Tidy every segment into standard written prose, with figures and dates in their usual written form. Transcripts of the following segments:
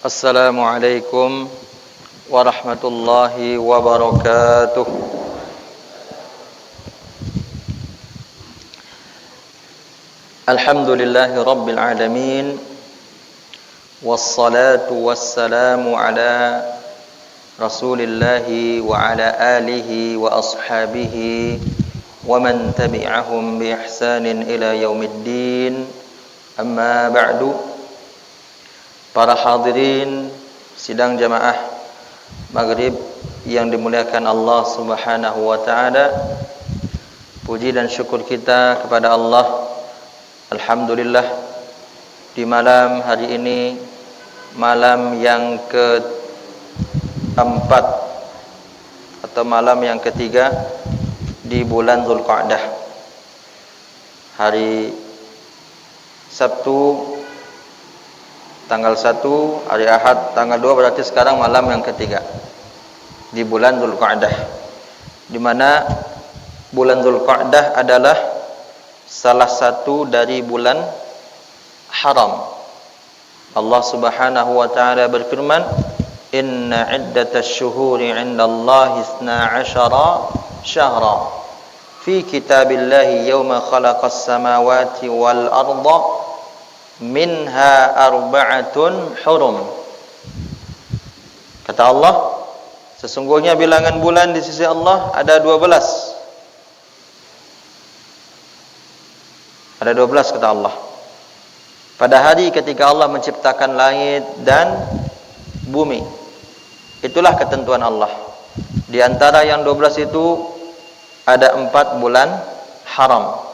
Assalamualaikum warahmatullahi wabarakatuh. Alhamdulillahi rabbil alamin. Wassalatu wassalamu ala rasulillahi wa ala alihi wa ashabihi wa man tabi'ahum bi ihsanin ila yaumiddin. Amma ba'du. Para hadirin sidang jamaah maghrib yang dimuliakan Allah subhanahu wa ta'ala, puji dan syukur kita kepada Allah. Alhamdulillah, di malam hari ini, malam yang keempat atau malam yang ketiga di bulan Dzulqa'dah, hari Sabtu tanggal 1, hari Ahad tanggal 2, berarti sekarang malam yang ketiga di bulan Dzulqa'dah, di mana bulan Dzulqa'dah adalah salah satu dari bulan haram. Allah Subhanahu wa taala berfirman, "Inna 'iddatasy syuhuri 'indallahi 12 syahra fi kitabillahi yauma khalaqas samawati wal arda minha arba'atun hurum." Kata Allah, sesungguhnya bilangan bulan di sisi Allah ada 12. Ada 12 kata Allah. Pada hari ketika Allah menciptakan langit dan bumi. Itulah ketentuan Allah. Di antara yang 12 itu ada 4 bulan haram.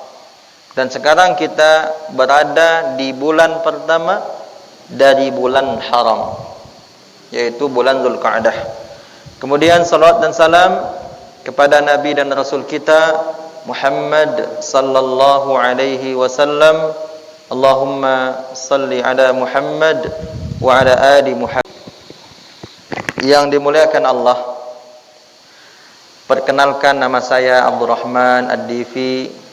Dan sekarang kita berada di bulan pertama dari bulan haram, yaitu bulan Dzulqa'dah. Kemudian salawat dan salam kepada Nabi dan Rasul kita Muhammad sallallahu alaihi wasallam. Allahumma salli ala Muhammad wa ala ali Muhammad. Yang dimuliakan Allah, perkenalkan, nama saya Abdurrahman Ad-Divi.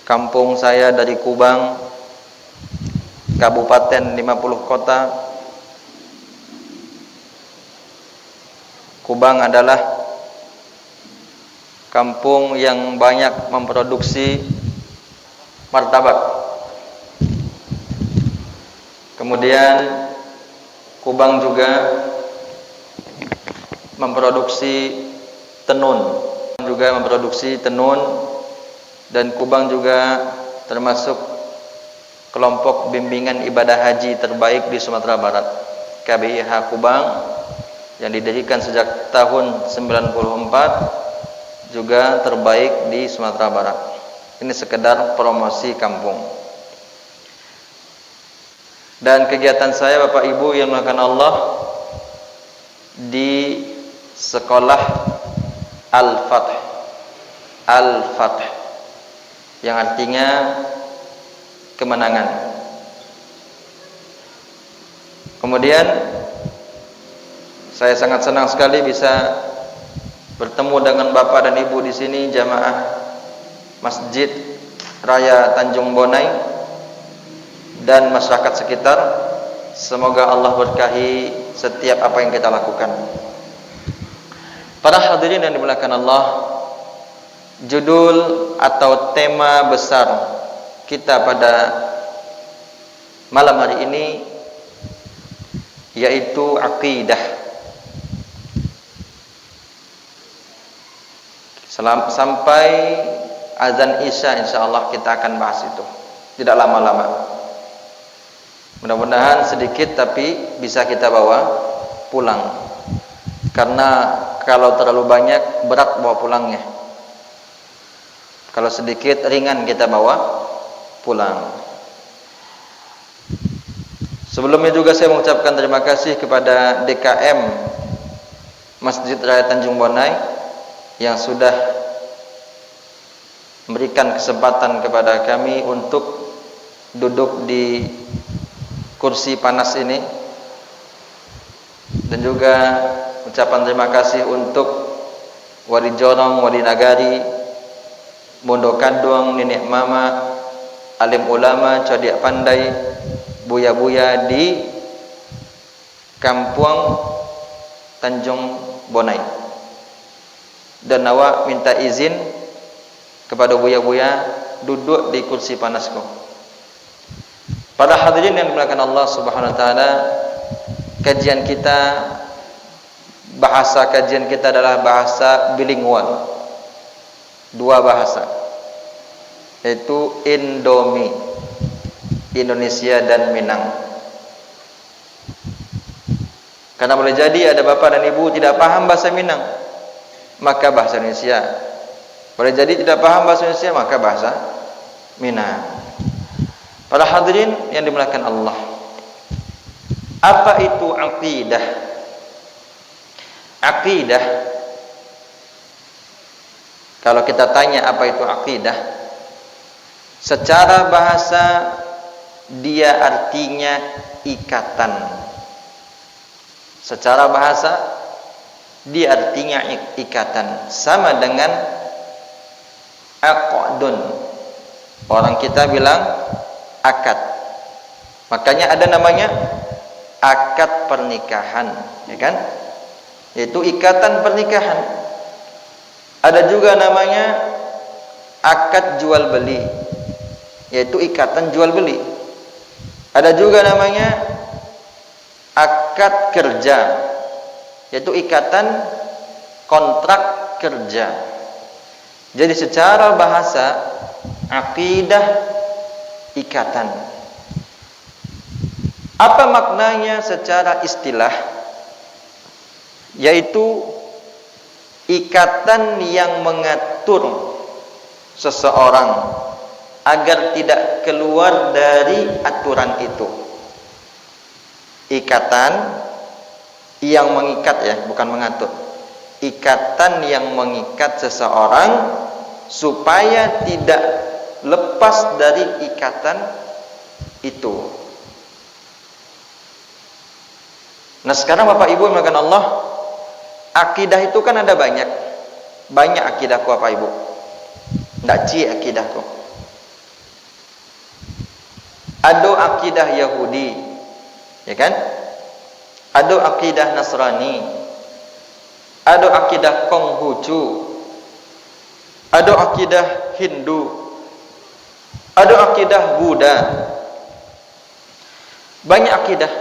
Kampung saya dari Kubang, Kabupaten 50 Kota. Kubang adalah kampung yang banyak memproduksi martabak. Kemudian Kubang juga memproduksi tenun, dan Kubang juga termasuk kelompok bimbingan ibadah haji terbaik di Sumatera Barat, KBIH Kubang, yang didirikan sejak tahun 94, juga terbaik di Sumatera Barat. Ini sekedar promosi kampung. Dan kegiatan saya, Bapak Ibu yang dimuliakan Allah, di sekolah Al-Fath, yang artinya kemenangan. Kemudian saya sangat senang sekali bisa bertemu dengan Bapak dan Ibu di sini, jamaah Masjid Raya Tanjung Bonai dan masyarakat sekitar. Semoga Allah berkahi setiap apa yang kita lakukan. Para hadirin yang dimuliakan Allah, judul atau tema besar kita pada malam hari ini yaitu akidah. Sampai azan Isya insyaallah kita akan bahas itu. Tidak lama-lama. Mudah-mudahan sedikit tapi bisa kita bawa pulang. Karena kalau terlalu banyak berat bawa pulangnya. Kalau sedikit ringan kita bawa pulang. Sebelumnya juga saya mengucapkan terima kasih kepada DKM Masjid Raya Tanjung Bonai yang sudah memberikan kesempatan kepada kami untuk duduk di kursi panas ini. Dan juga ucapan terima kasih untuk Wali Jorong, Wali Nagari, Mondo Kadong, Nenek Mama, alim ulama, cerdik pandai, buya-buya di Kampung Tanjung Bonai, dan awak minta izin kepada buya-buya duduk di kursi panasku. Para hadirin yang dimuliakan Allah Subhanahu wa taala, kajian kita, bahasa kajian kita adalah bahasa bilingual, dua bahasa, yaitu Indomie, Indonesia dan Minang. Karena boleh jadi ada bapak dan ibu tidak paham bahasa Minang, maka bahasa Indonesia. Boleh jadi tidak paham bahasa Indonesia, maka bahasa Minang. Para hadirin yang dimuliakan Allah, apa itu aqidah? Aqidah, kalau kita tanya apa itu aqidah, secara bahasa dia artinya ikatan. Secara bahasa dia artinya ikatan, sama dengan aqdun. Orang kita bilang akad. Makanya ada namanya akad pernikahan, ya kan? Yaitu ikatan pernikahan. Ada juga namanya akad jual beli, yaitu ikatan jual beli. Ada juga namanya akad kerja, yaitu ikatan kontrak kerja. Jadi secara bahasa akidah ikatan. Apa maknanya secara istilah? Yaitu ikatan yang mengatur seseorang agar tidak keluar dari aturan itu. Ikatan yang mengikat, ya, bukan mengatur. Ikatan yang mengikat seseorang supaya tidak lepas dari ikatan itu. Nah, sekarang Bapak Ibu yang dimuliakan Allah, akidah itu kan ada banyak. Banyak akidahku Bapak Ibu. Ndak cie akidahku. Ada akidah Yahudi, ya kan? Ada akidah Nasrani, ada akidah Konghucu, ada akidah Hindu, ada akidah Buddha. Banyak akidah.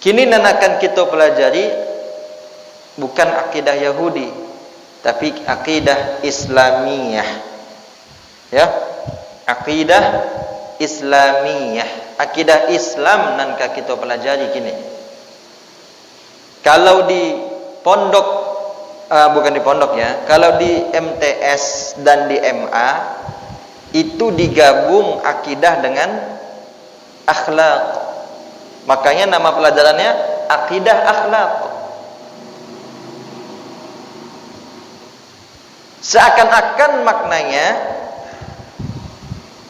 Kini yang akan kita pelajari bukan akidah Yahudi, tapi akidah Islamiyah. Ya, akidah Islamiyah. Akidah Islam nan kita pelajari kini. Kalau di pondok, bukan di pondok ya, kalau di MTS dan di MA itu digabung akidah dengan akhlak. Makanya nama pelajarannya akidah akhlak. Seakan-akan maknanya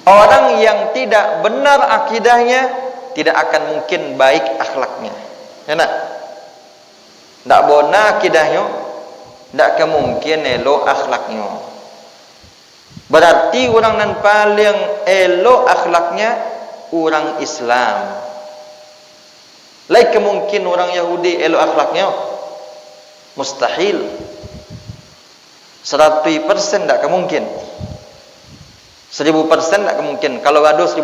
orang yang tidak benar akidahnya tidak akan mungkin baik akhlaknya. Ya nak? Tak benar akidahnya, tak akan mungkin elok akhlaknya. Berarti orang yang paling elok akhlaknya orang Islam. Lain kemungkin orang Yahudi elok akhlaknya? Mustahil. 100% tak akan mungkin. 1000% tak mungkin. Kalau ada 1000%.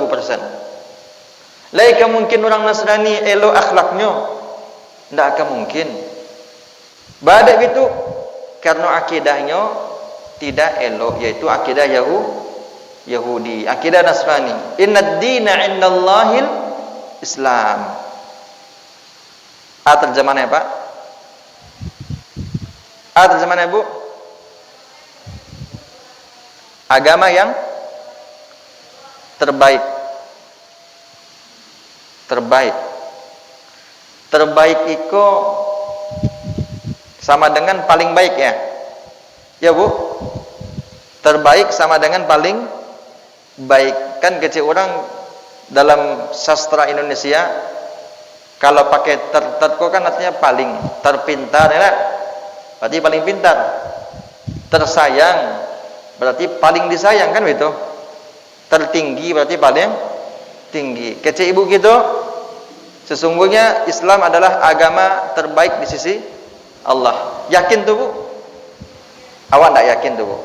Lain mungkin orang Nasrani elok akhlaknya, tak akan mungkin. Badak itu karena akidahnya tidak elok, yaitu akidah Yahudi, akidah Nasrani. Innad dina indallahil Islam. Terjemahannya Pak? Terjemahannya Bu? Agama yang terbaik. Terbaik itu sama dengan paling baik, ya? Ya Bu? Terbaik sama dengan paling baik. Kan kecil orang dalam sastra Indonesia kalau pakai terko kan artinya paling, terpintar, ya? Berarti paling pintar. Tersayang berarti paling disayang, kan begitu? Tertinggi berarti paling tinggi. Kecil ibu gitu Sesungguhnya Islam adalah agama terbaik di sisi Allah. Yakin tuh Bu? Awak tak yakin tuh Bu?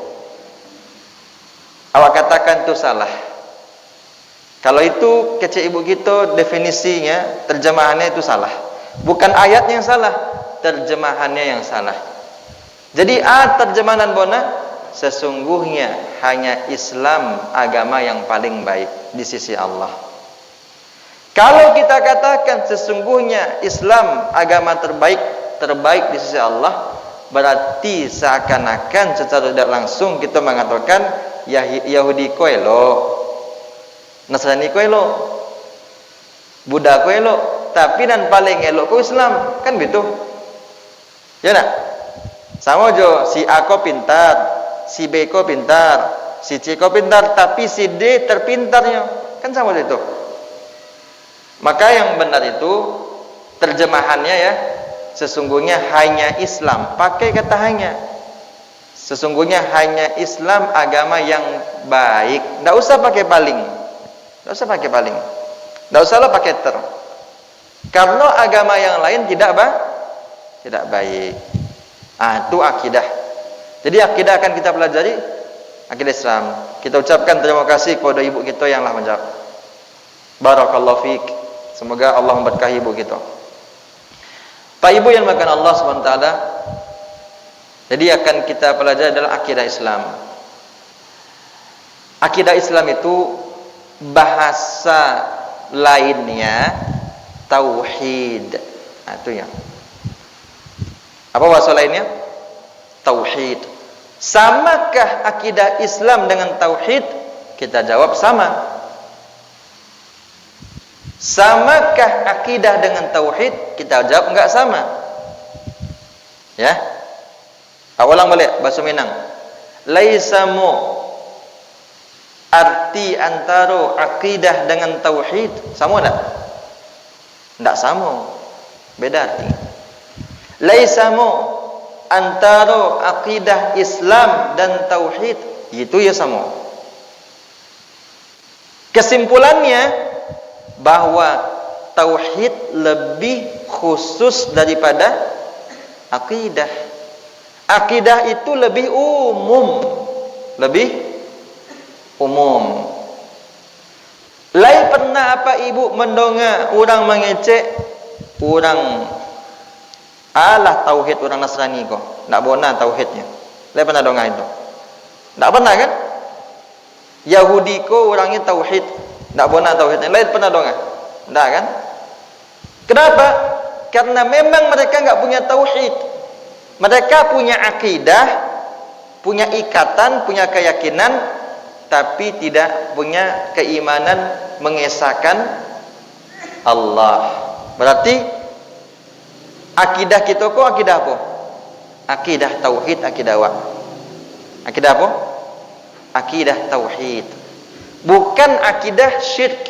Awak katakan itu salah. Kalau itu kecil ibu kita definisinya, terjemahannya itu salah. Bukan ayatnya yang salah, terjemahannya yang salah. Jadi terjemahan bona, sesungguhnya hanya Islam agama yang paling baik di sisi Allah. Kalau kita katakan sesungguhnya Islam agama terbaik di sisi Allah, berarti seakan-akan secara tidak langsung kita mengatakan Yahudi ko elok, Nasrani ko elok, Buddha ko elok, tapi dan paling elok ko Islam, kan gitu. Ya nak? Sama jo, si A ko pintar, si B ko pintar, si C ko pintar, tapi si D terpintarnya, kan sama itu. Maka yang benar itu terjemahannya ya, sesungguhnya hanya Islam, pakai kata hanya. Sesungguhnya hanya Islam agama yang baik. Tidak usah pakai paling, tidak usah pakai paling, tidak usahlah pakai ter. Karena agama yang lain tidak baik. Itu akidah. Jadi akidah akan kita pelajari, akidah Islam. Kita ucapkan terima kasih kepada ibu kita yang telah menjawab. Barakallahu fiik. Semoga Allah memberkahi ibu kita. Pak Ibu yang makan Allah SWT. Jadi akan kita pelajari adalah akidah Islam. Akidah Islam itu bahasa lainnya tauhid. Itu ya. Apa bahasa lainnya? Tauhid. Samakah akidah Islam dengan tauhid? Kita jawab sama. Samakah akidah dengan tauhid? Kita jawab enggak sama. Ya. Ulang balik bahasa Minang. Laisamu arti antara akidah dengan tauhid sama enggak? Enggak sama. Beda artinya. Laisamu antara akidah Islam dan tauhid, itu ya sama. Kesimpulannya bahwa tauhid lebih khusus daripada akidah. Akidah itu lebih umum, Lai pernah apa ibu mendongak orang mengecek orang alah tauhid orang Nasrani kok, tak bona tauhidnya. Lai pernah dongak itu? Tak pernah kan? Yahudi ko orangnya tauhid, tak bona tauhidnya. Lai pernah dongak? Tak kan? Kenapa? Karena memang mereka enggak punya tauhid. Mereka punya akidah, punya ikatan, punya keyakinan, tapi tidak punya keimanan mengesahkan Allah. Berarti akidah kita kok akidah apa? Akidah tauhid, akidah apa? Akidah apa? Akidah tauhid. Bukan akidah syirik.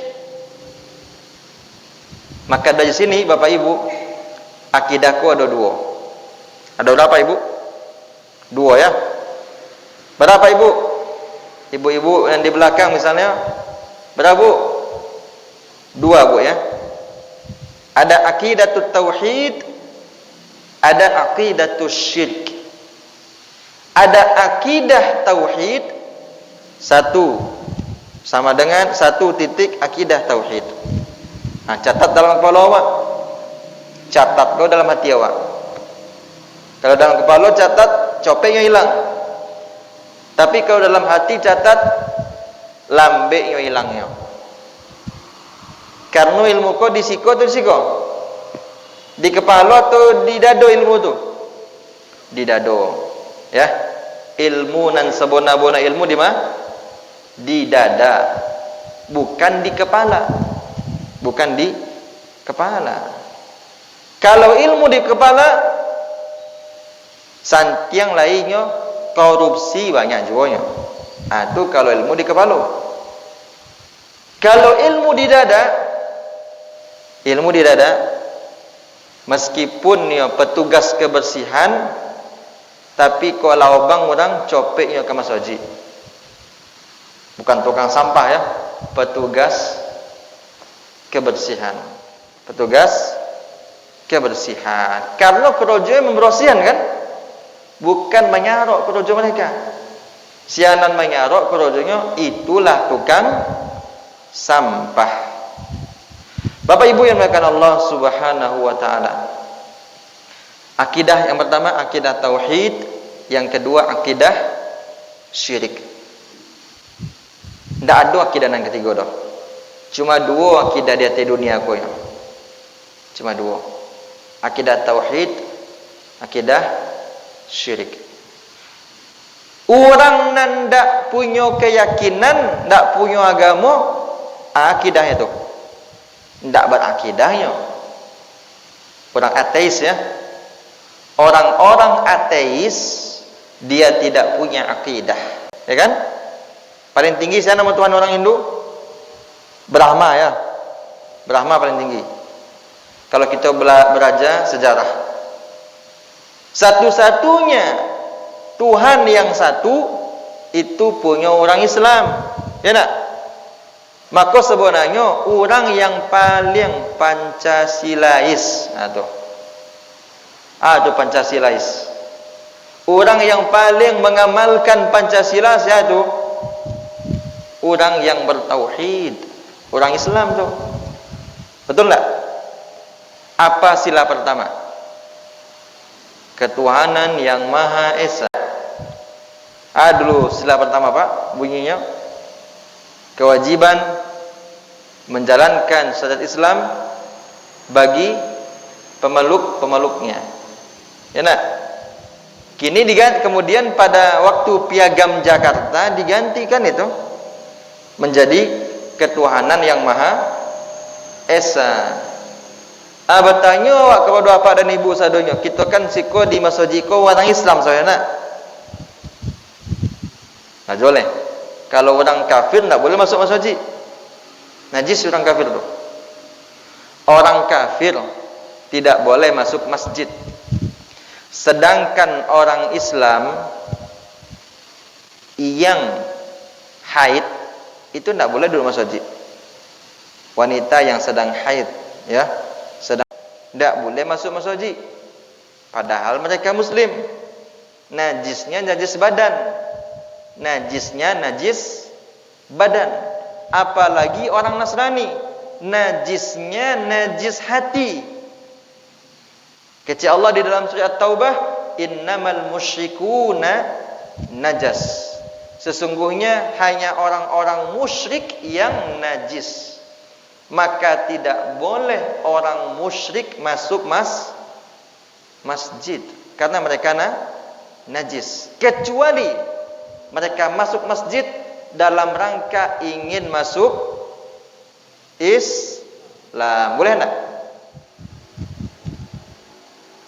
Maka dari sini Bapak Ibu, akidahku ada dua. Ada berapa Ibu? Dua ya. Berapa Ibu? Ibu-ibu yang di belakang misalnya, berapa Bu? Dua Bu ya. Ada akidatut tauhid, ada aqidatus syirk. Ada akidah tauhid, satu sama dengan satu titik akidah tauhid. Nah, catat dalam kepala awak. Catat kau dalam hati awak. Kalau dalam kepala catat copengnya hilang. Tapi kalau dalam hati catat lambeknya hilangnya. Karena ilmu kau di siko atau di siko? Di kepala atau di dado ilmu tu? Di dado. Ya. Ilmu nan sebona-bona ilmu di mana? Di dada. Bukan di kepala. Bukan di kepala. Kalau ilmu di kepala, santiang lainnya korupsi banyak juanya. Itu kalau ilmu di kepala. Kalau ilmu di dada, meskipun ya petugas kebersihan, tapi kalau bang orang copeknya ke masjid. Bukan tukang sampah ya, petugas kebersihan. petugas kebersihan. Karena kerja membersihan kan, bukan menyarok kerja mereka. Sianan menyarok kerjanya itulah tukang sampah. Bapak Ibu yang dimuliakan Allah Subhanahu wa taala. Akidah yang pertama akidah tauhid, yang kedua akidah syirik. Tidak ada akidah yang ketiga dah. Cuma dua akidah di atas dunia aku ya. Cuma dua. Akidah tauhid, akidah syirik. Orang ndak punya keyakinan, ndak punya agama, akidah itu ndak berakidahnya. Orang ateis ya. Orang-orang ateis dia tidak punya akidah, ya kan? Paling tinggi sana nama Tuhan orang Hindu Brahma ya. Brahma paling tinggi. Kalau kita belajar sejarah, satu-satunya Tuhan yang satu itu punya orang Islam, ya nak? Maka sebenarnya orang yang paling Pancasilais, itu Pancasilais. Orang yang paling mengamalkan Pancasila itu orang yang bertauhid, orang Islam tuh. Betul enggak? Apa sila pertama? Ketuhanan yang Maha Esa. Dulu sila pertama Pak, bunyinya kewajiban menjalankan syariat Islam bagi pemeluk-pemeluknya. Ya nak? Kini diganti, kemudian pada waktu Piagam Jakarta digantikan itu menjadi ketuhanan yang Maha Esa. Bertanya kepada bapak dan ibu sadonya, kita kan siko di masjidko orang Islam saya nak. Nah boleh. Kalau orang kafir tak boleh masuk masjid. Najis orang kafir tu. Orang kafir tidak boleh masuk masjid. Sedangkan orang Islam yang haid itu tidak boleh duduk masjid. Wanita yang sedang haid, ya, tidak boleh masuk masjid. Padahal mereka Muslim. Najisnya najis badan. Najisnya najis badan. Apalagi orang Nasrani, najisnya najis hati. Kata Allah di dalam surat Taubah, innamal musyrikuna najas. Sesungguhnya hanya orang-orang musyrik yang najis. Maka tidak boleh orang musyrik masuk masjid karena mereka najis. Kecuali mereka masuk masjid dalam rangka ingin masuk Islam. Boleh enggak?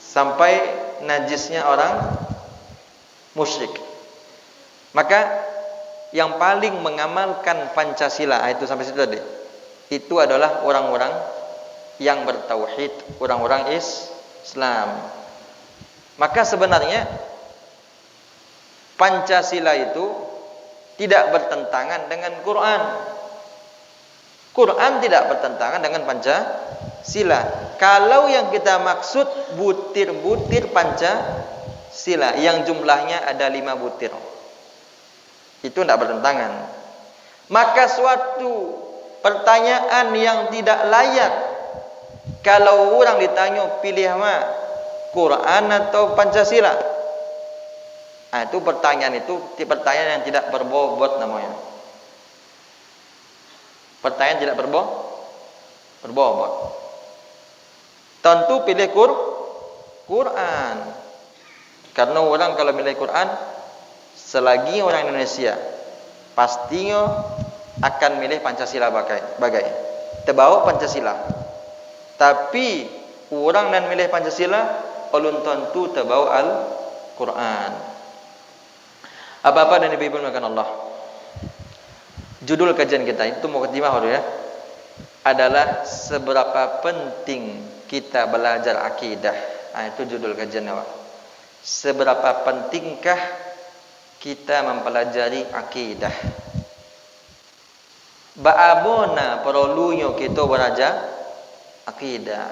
Sampai najisnya orang musyrik. Maka yang paling mengamalkan Pancasila itu sampai situ tadi. Itu adalah orang-orang yang bertauhid, orang-orang Islam. Maka sebenarnya Pancasila itu tidak bertentangan dengan Quran. Quran tidak bertentangan dengan Pancasila. Kalau yang kita maksud butir-butir Pancasila yang jumlahnya ada 5 butir, itu tidak bertentangan. Maka suatu pertanyaan yang tidak layak kalau orang ditanya pilih apa, Quran atau Pancasila, itu pertanyaan yang tidak berbobot namanya. Pertanyaan tidak berbobot. Tentu pilih Quran. Karena orang kalau pilih Quran, selagi orang Indonesia pastinya akan milih Pancasila bagai terbawa Pancasila. Tapi orang yang milih Pancasila belum tentu terbawa Al-Quran. Apa-apa dan ibu-ibu makan Allah. Judul kajian kita itu mukadimah ya, adalah seberapa penting kita belajar akidah. Itu judul kajian awak. Seberapa pentingkah kita mempelajari akidah? Ba'abona perlunya kita belajar akidah.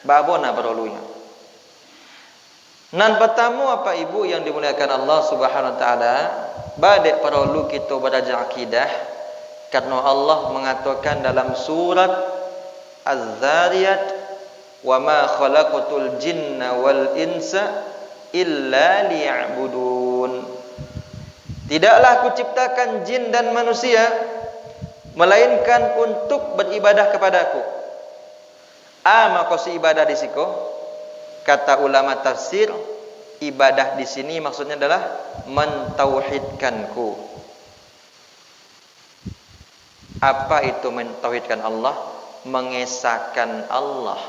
Babona perlunya. Nan pertama apa ibu yang dimuliakan Allah Subhanahu wa taala, badek perlu kita belajar akidah karena Allah mengatakan dalam surat Az-Zariyat, "Wa ma khalaqatul jinna wal insa illa liya'budun." Tidaklah aku ciptakan jin dan manusia melainkan untuk beribadah kepadaku. Maka si ibadah di situ, kata ulama tafsir, ibadah di sini maksudnya adalah mentauhidkanku. Apa itu mentauhidkan Allah? Mengesahkan Allah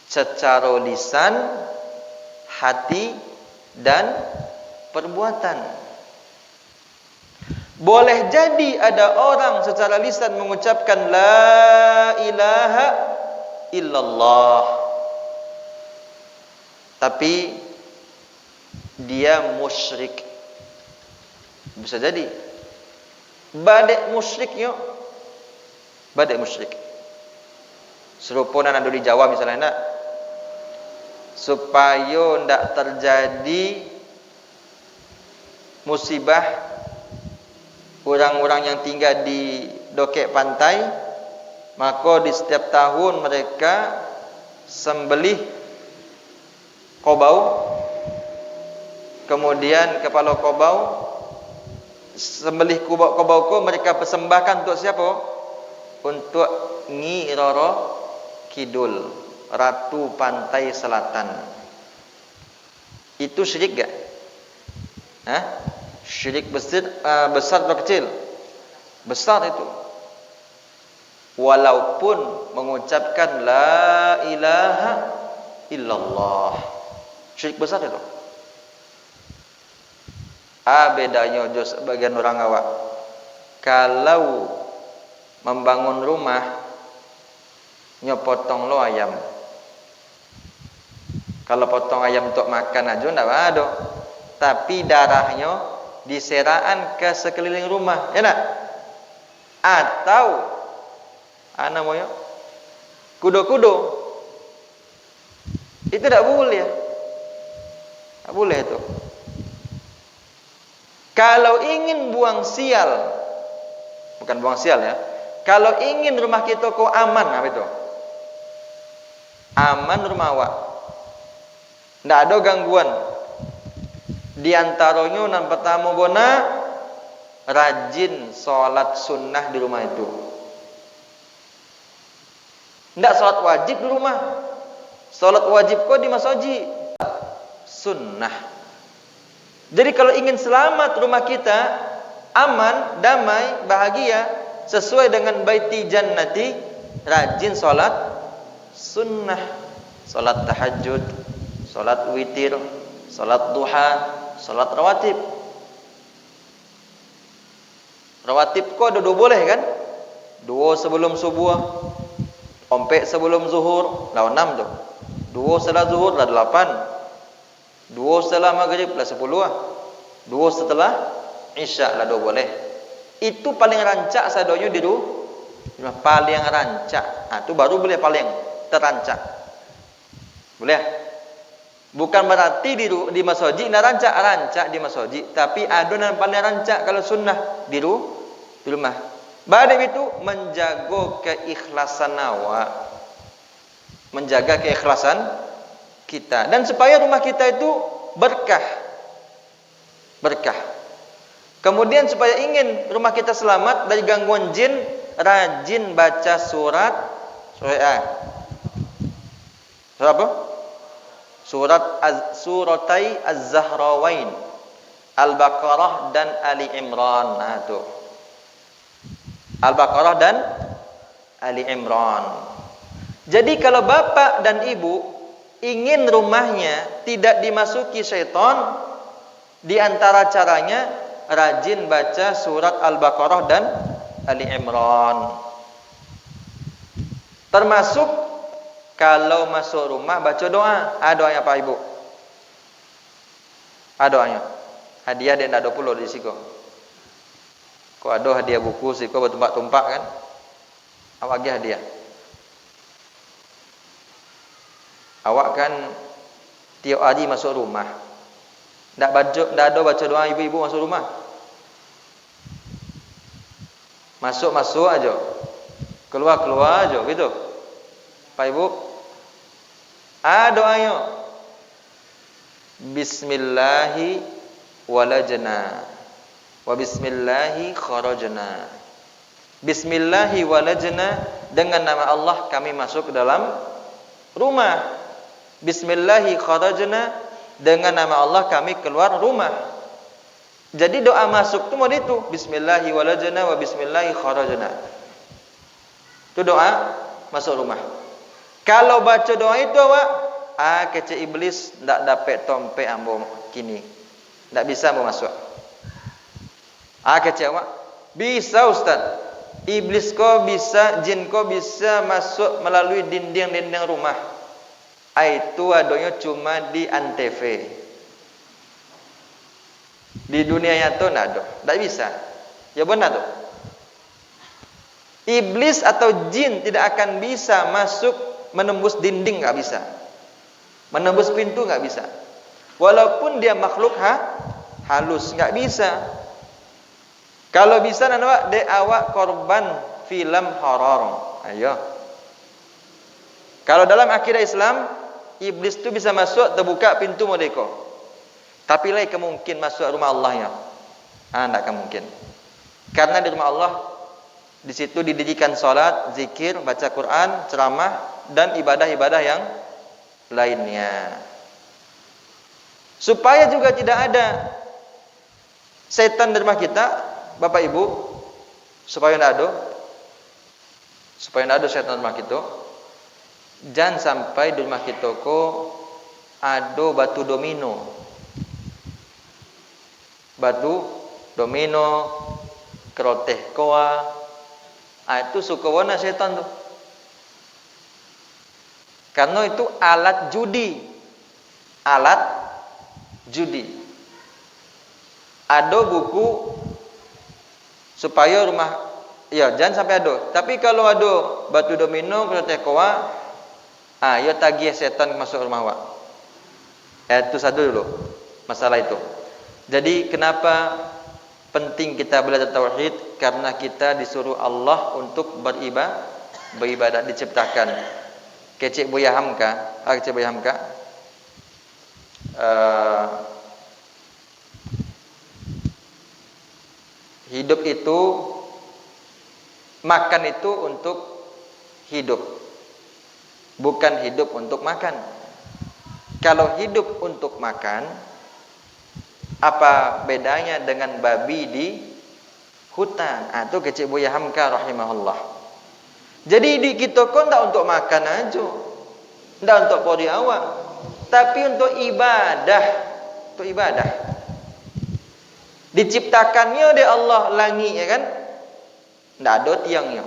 secara lisan, hati, dan perbuatan. Boleh jadi ada orang secara lisan mengucapkan la ilaha illallah, tapi dia musyrik. Bisa jadi badek musyriknya, badek musyrik. Serupa ada di Jawa misalnya nak, supaya tidak terjadi musibah orang-orang yang tinggal di dokek pantai, maka di setiap tahun mereka sembelih kobau, kemudian kepala kobau, sembelih kobau mereka persembahkan untuk siapa? Untuk Nyi Roro Kidul, Ratu Pantai Selatan. Itu syirik gak? Syirik besar atau kecil? Besar itu. Walaupun mengucapkan la ilaha illallah, syirik besar itu. Bedanya jo sebagian orang awak. Kalau membangun rumah, nyopotong lo ayam. Kalau potong ayam untuk makan aja ndak ada. Tapi darahnya diseraan ke sekeliling rumah, ya nak? Atau namanya kudo-kudo, itu tidak boleh, tidak boleh itu. Kalau ingin buang sial, bukan buang sial ya, kalau ingin rumah kita kok aman, apa itu? Aman rumah awak, tidak ada gangguan. Di antaranya yang pertama bona rajin sholat sunnah di rumah itu. Tidak sholat wajib di rumah. Sholat wajib kok di masjid. Sunnah. Jadi kalau ingin selamat rumah kita aman, damai, bahagia sesuai dengan baiti jannati, rajin sholat sunnah, sholat tahajud, sholat witir, sholat duha, sholat rawatib. Rawatib kok ada dua boleh kan? Dua sebelum subuh, ompek sebelum zuhur, lah 6 tu. Dua setelah zuhur lah 8. Dua setelah maghrib lah 10 lah. Dua setelah isya lah 2 boleh. Itu paling rancak sadonya di rumah, paling rancak. Itu baru boleh paling terancak. Boleh? Bukan berarti di masjid nak rancak di masjid, tapi adonan paling rancak kalau sunnah di rumah. Badai itu menjaga keikhlasan awak, menjaga keikhlasan kita, dan supaya rumah kita itu berkah. Kemudian supaya ingin rumah kita selamat dari gangguan jin, rajin baca surat apa? Suratai Az-Zahrawain, Al-Baqarah dan Ali Imran. Itu Al-Baqarah dan Ali Imran. Jadi kalau bapak dan ibu ingin rumahnya tidak dimasuki syaitan, di antara caranya rajin baca surat Al-Baqarah dan Ali Imran. Termasuk kalau masuk rumah baca doa. Doanya Pak Ibu. Doanya. Hadiah dia tidak ada puluh di situ. Kok ada hadiah buku sih kok bertumpak-tumpak kan? Awak bagi hadiah. Awak kan tiap hari masuk rumah. Tak ada baca doa ibu-ibu masuk rumah. Masuk aja. Keluar aja gitu. Pak Ibu. Doanya. Bismillahi walajna. Wa bismillahi kharajna. Bismillahi walajna, dengan nama Allah kami masuk ke dalam rumah. Bismillahi kharajna, dengan nama Allah kami keluar rumah. Jadi doa masuk itu mau itu Bismillahi walajna wa bismillahi kharajna. Itu doa masuk rumah. Kalau baca doa itu awak kece iblis ndak dapat tompe ambo kini. Ndak bisa mau masuk. Kece awak bisa Ustaz. Iblis ko bisa, jin ko bisa masuk melalui dinding-dinding rumah. Itu adanya cuma di Antv. Di dunia nyata tidak ada, tidak bisa. Ya benar tuh. Iblis atau jin tidak akan bisa masuk menembus dinding, nggak bisa. Menembus pintu nggak bisa. Walaupun dia makhluk halus, nggak bisa. Kalau bisa nana awak korban film horor. Ayo. Kalau dalam akidah Islam, iblis itu bisa masuk terbuka pintu modeko. Tapi lain kemungkin masuk rumah Allahnya. Tidak mungkin. Karena di rumah Allah di situ didirikan salat, zikir, baca Quran, ceramah dan ibadah-ibadah yang lainnya. Supaya juga tidak ada setan di rumah kita, Bapak Ibu, supaya tidak ada setan di rumah kita. Jangan sampai di rumah kita ada batu domino. Batu domino, keroteh koa. Itu suka warna setan tuh. Karena itu alat judi. Alat judi. Ada buku supaya rumah, ya jangan sampai ada. Tapi kalau ada batu domino, keroteh koa, ya tagih setan masuk rumah awak. Itu satu dulu masalah itu. Jadi kenapa penting kita belajar tauhid? Karena kita disuruh Allah untuk beribadah, diciptakan. Kecik Buya Hamka, Kecik Buya Hamka. Hidup itu, makan itu untuk hidup, bukan hidup untuk makan. Kalau hidup untuk makan, apa bedanya dengan babi di hutan? Itu Kecik Buya Hamka rahimahullah. Jadi di kita kok tidak untuk makan aja, tidak untuk pori awak, tapi untuk ibadah. Untuk ibadah. Diciptakannya oleh Allah langit, ya kan? Tidak ada tiangnya.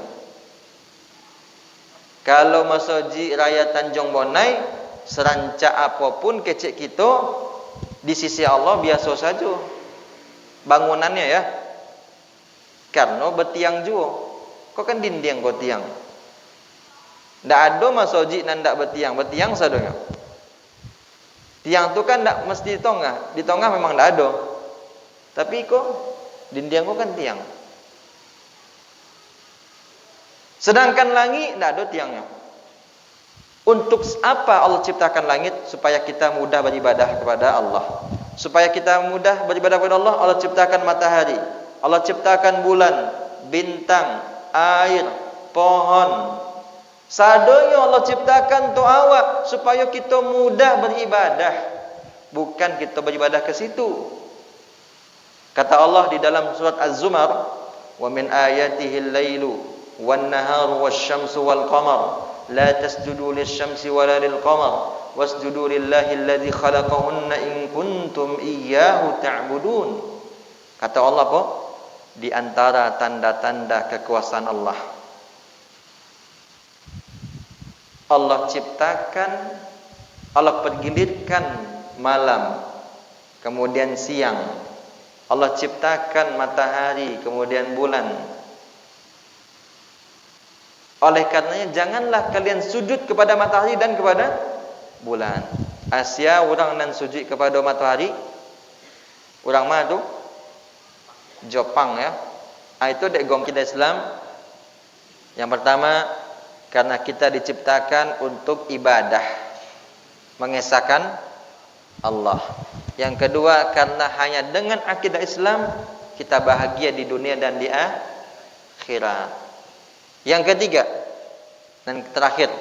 Kalau masoji raya Tanjung Bonai, serancak apapun kecik kita, di sisi Allah biasa saja bangunannya, ya. Karena bertiang juga. Kok kan dinding kok tiang. Tidak ada masoji dan tidak bertiang sadonya. Tiang tu kan tidak mesti di tengah memang tidak ada. Tapi kok dinding kok kan tiang. Sedangkan langit tidak ada tiangnya. Untuk apa Allah ciptakan langit? Supaya kita mudah beribadah kepada Allah. Supaya kita mudah beribadah kepada Allah, Allah ciptakan matahari, Allah ciptakan bulan, bintang, air, pohon. Sadonya Allah ciptakan untuk awak supaya kita mudah beribadah, bukan kita beribadah ke situ. Kata Allah di dalam surat Az-Zumar, "Wa min ayatihi al-lailu wan-naharu wasyamsu wal-qamar, la tasjudu lisyamsi wala lil-qamar, wasjudu lillahi alladzi khalaqahunna in kuntum iyyahu ta'budun." Kata Allah apa? Di antara tanda-tanda kekuasaan Allah, Allah ciptakan, Allah pergilirkan malam, kemudian siang. Allah ciptakan matahari, kemudian bulan. Oleh karenanya janganlah kalian sujud kepada matahari dan kepada bulan. Asia orang nan sujud kepada matahari. Orang mana tu? Jepang ya. Itu dek gom kita Islam. Yang pertama, karena kita diciptakan untuk ibadah, mengesahkan Allah. Yang kedua, karena hanya dengan akidah Islam kita bahagia di dunia dan di akhirat. Yang ketiga dan terakhir,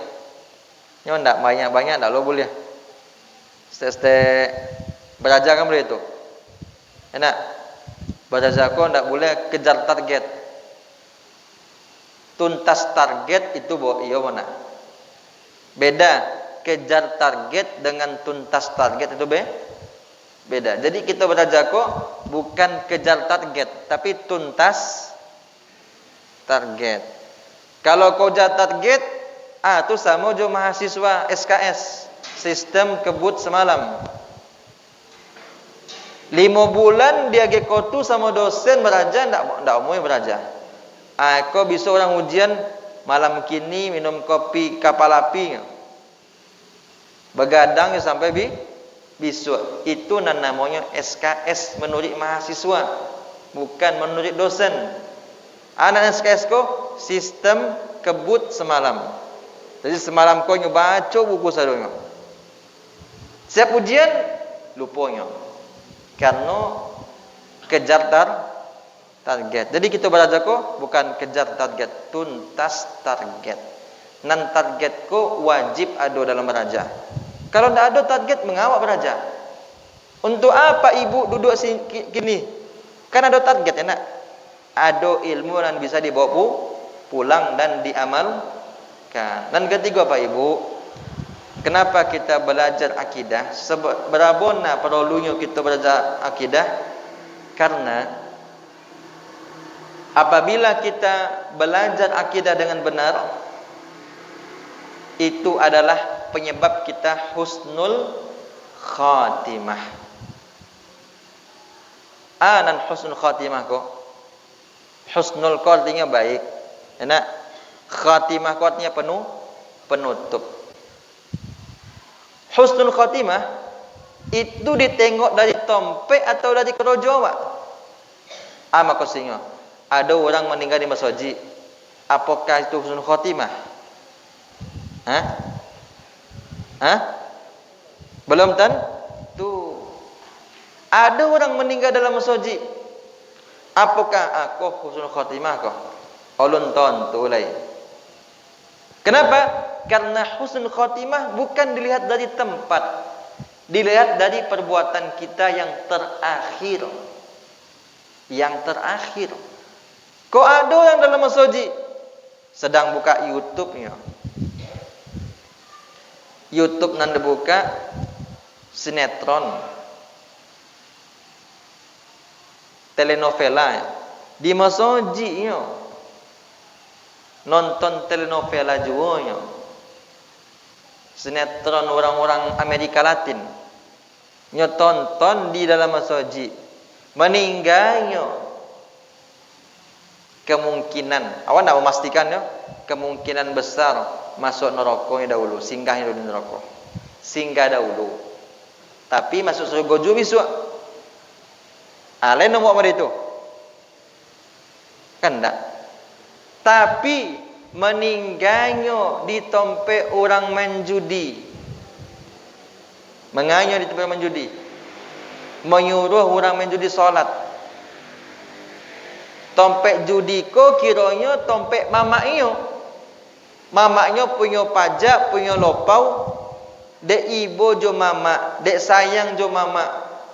ini tidak banyak-banyak, tak lo boleh. Belajar kan boleh itu. Enak. Belajar kau tidak boleh kejar target. Tuntas target itu iya mana? Beda. Kejar target dengan tuntas target itu beda. Jadi kita belajar kok bukan kejar target, tapi tuntas target. Kalau kau kejar target, itu sama jo mahasiswa SKS, sistem kebut semalam. 5 bulan dia gekotu sama dosen beraja, ndak mau beraja. Kau bisa orang ujian malam kini minum kopi kapal api, begadang sampai bisu. Itu namanya SKS, menurut mahasiswa, bukan menurut dosen. Anak SKS kau sistem kebut semalam. Jadi semalam kau baca buku sadonya. Siap ujian lupanya. Karena kejar target. Jadi kita belajar kok bukan kejar target, tuntas target. Nan target kok wajib ada dalam beraja. Kalau tidak ada target, mengawak beraja. Untuk apa ibu duduk sini? Kan ada target enak. Ada ilmu yang bisa dibawa pulang dan diamalkan. Dan ketiga Pak Ibu, kenapa kita belajar akidah? Berabona perlunya kita belajar akidah? Karena apabila kita belajar akidah dengan benar, itu adalah penyebab kita husnul khatimah. Dan husnul khatimah kok. Husnul artinya baik. Enak. Khatimah artinya penutup. Husnul khatimah itu ditengok dari tompe atau dari kerojo, Pak? Maksudnya ada orang meninggal di masjid. Apakah itu husnul khatimah? Belum tentu. Ada orang meninggal dalam masjid. Apakah aku husnul khatimah kau? Ulun tentu lain. Kenapa? Karena husnul khatimah bukan dilihat dari tempat, dilihat dari perbuatan kita yang terakhir. Yang terakhir. Kok ada yang dalam masjid sedang buka YouTube-nya. YouTube nan dibuka sinetron, telenovela di masjidnya. Nonton telenovela juga, sinetron orang-orang Amerika Latin, tonton di dalam masjid, meninggalnya kemungkinan, awak nak memastikan ya, kemungkinan besar masuk neraka dahulu, singgahnya dulu neraka, singgah dahulu, tapi masuk surga juga bisa. Lain nombor itu, kan tak? Tapi meninggalnya di tempat orang menjudi, menganya di tempat menjudi, menyuruh orang menjudi solat. Tempat judi ko kiranya tempat mamaknya punya pajak, punya lopau, dek ibu jo mama, dek sayang jo mama,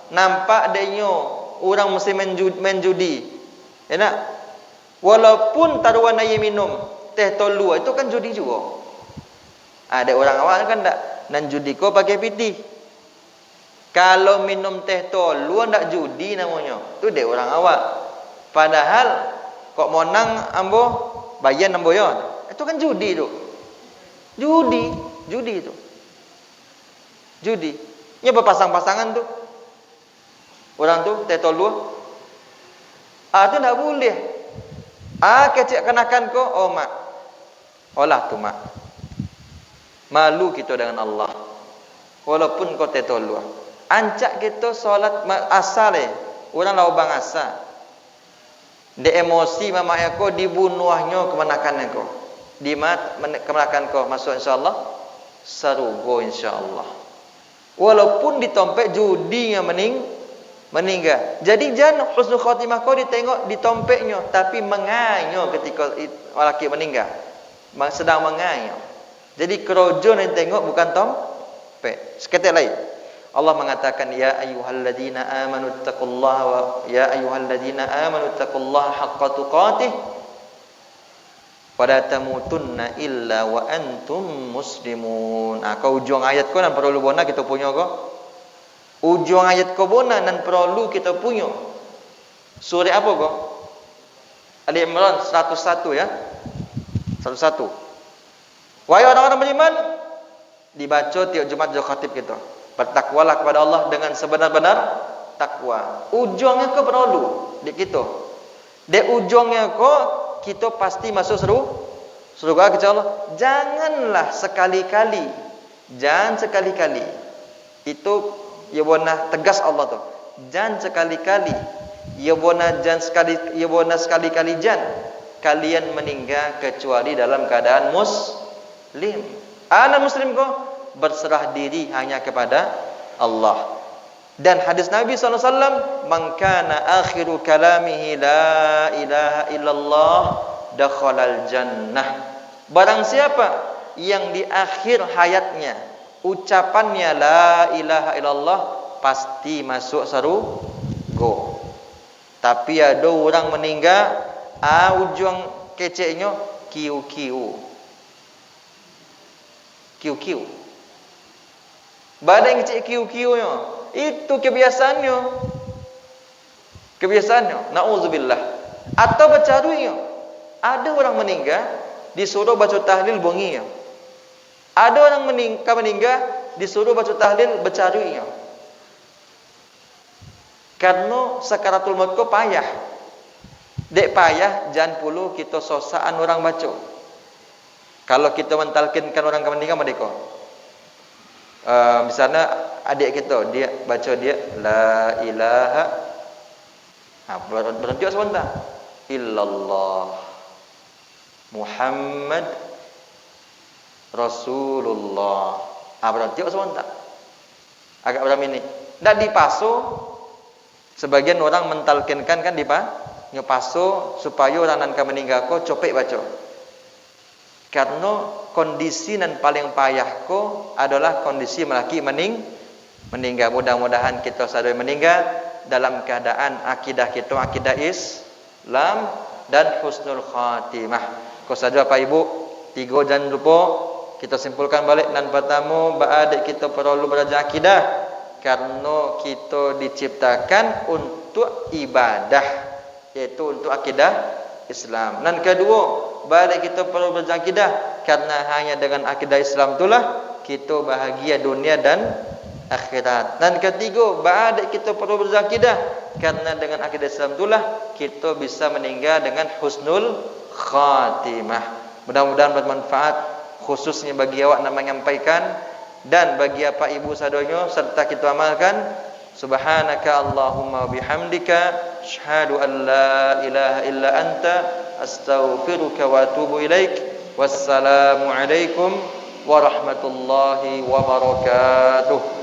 nampak deknya orang mesti menjudi. Enak. Walaupun taruhan air minum teh tolu itu kan judi juga. Ada orang awal kan tak nan judi ko pakai piti. Kalau minum teh tolu ndak judi namanya. Tu dek orang awal. Padahal kok monang ambo bayan ambo yo. Itu kan judi tu. Judi itu. Judi. Nya berpasang-pasangan tu. Orang tu teh tolu. Tu ndak boleh. Kecik kenakan ko, mak. Olah tu mak. Malu kita dengan Allah. Walaupun kau tetolu. Ancak kita solat asal orang lau bang asal. De emosi mama aku dibunuhnya kemenakan aku. Di mat kemenakan kau masuk insyaallah sarugo insyaallah. Walaupun ditompek judi yang meninggal. Jadi jangan husnul khatimah kau ditengok ditompeknya tapi menganyo ketika lelaki meninggal. Sedang menganyo. Jadi kerojo yang tengok bukan tompek. Seketik lain. Allah mengatakan ya ayyuhalladzina amanu taqullaha wa ya ayyuhalladzina amanu taqullaha haqqa tuqatih wa la tamutunna illa wa antum muslimun. Kau ujung ayat kau nan perlu bona kita punya kau. Ujung ayat kau bona nan perlu kita punya. Surah apa kau? Ali Imran 101 ya. 101. Wahai orang-orang beriman, dibaca tiap Jumat khatib kita. Bertakwalah kepada Allah dengan sebenar-benar takwa. Ujungnya kau perlu di kita. Di ujungnya kau kita pasti masuk surga kepada Allah. Janganlah sekali-kali. Jangan sekali-kali. Itu ya bona tegas Allah tu. Jangan sekali-kali. Ya bona sekali-kali jangan kalian meninggal kecuali dalam keadaan muslim. Ana muslim kau berserah diri hanya kepada Allah. Dan hadis Nabi SAW, man kana akhiru kalamihi la ilaha illallah dakhalal jannah. Barang siapa yang di akhir hayatnya ucapannya la ilaha illallah pasti masuk surga. Tapi ada orang meninggal ujung keceknya kiu-kiu. Badan kecil kiu-kiunya. Itu kebiasaannya. Na'udzubillah. Atau bercarunya. Ada orang meninggal disuruh baca tahlil bonginya. Ada orang meninggal disuruh baca tahlil bercarunya. Karena sakaratul maut ko payah. Dek payah jangan puluh kita sosaan orang baca. Kalau kita mentalkinkan orang meninggal mereka. Misalnya adik kita dia baca dia la ilaha berhenti sebentar illallah Muhammad Rasulullah berhenti sebentar agak berapa minit dan dipaso sebagian orang mentalkinkan kan ngepaso supaya orang nan meninggal ko copek baca karena kondisi yang paling payah ko adalah kondisi melaki meninggal. Mudah-mudahan kita sadar meninggal dalam keadaan akidah kita akidah Islam dan husnul khatimah. Kau saja Pak Ibu, 3 jangan lupa kita simpulkan balik dan pertama baadik kita perlu belajar akidah karena kita diciptakan untuk ibadah yaitu untuk akidah Islam. Dan kedua, balik kita perlu berakidah karena hanya dengan akidah Islam itulah kita bahagia dunia dan akhirat. Dan ketiga, balik kita perlu berakidah karena dengan akidah Islam itulah kita bisa meninggal dengan husnul khatimah. Mudah-mudahan bermanfaat khususnya bagi awak nak menyampaikan dan bagi apa ibu sadonyo serta kita amalkan. Subhanaka Allahumma bihamdika asyhadu an la ilaha illa anta astaghfiruka wa atubu ilaik. Wassalamu alaikum warahmatullahi wabarakatuh.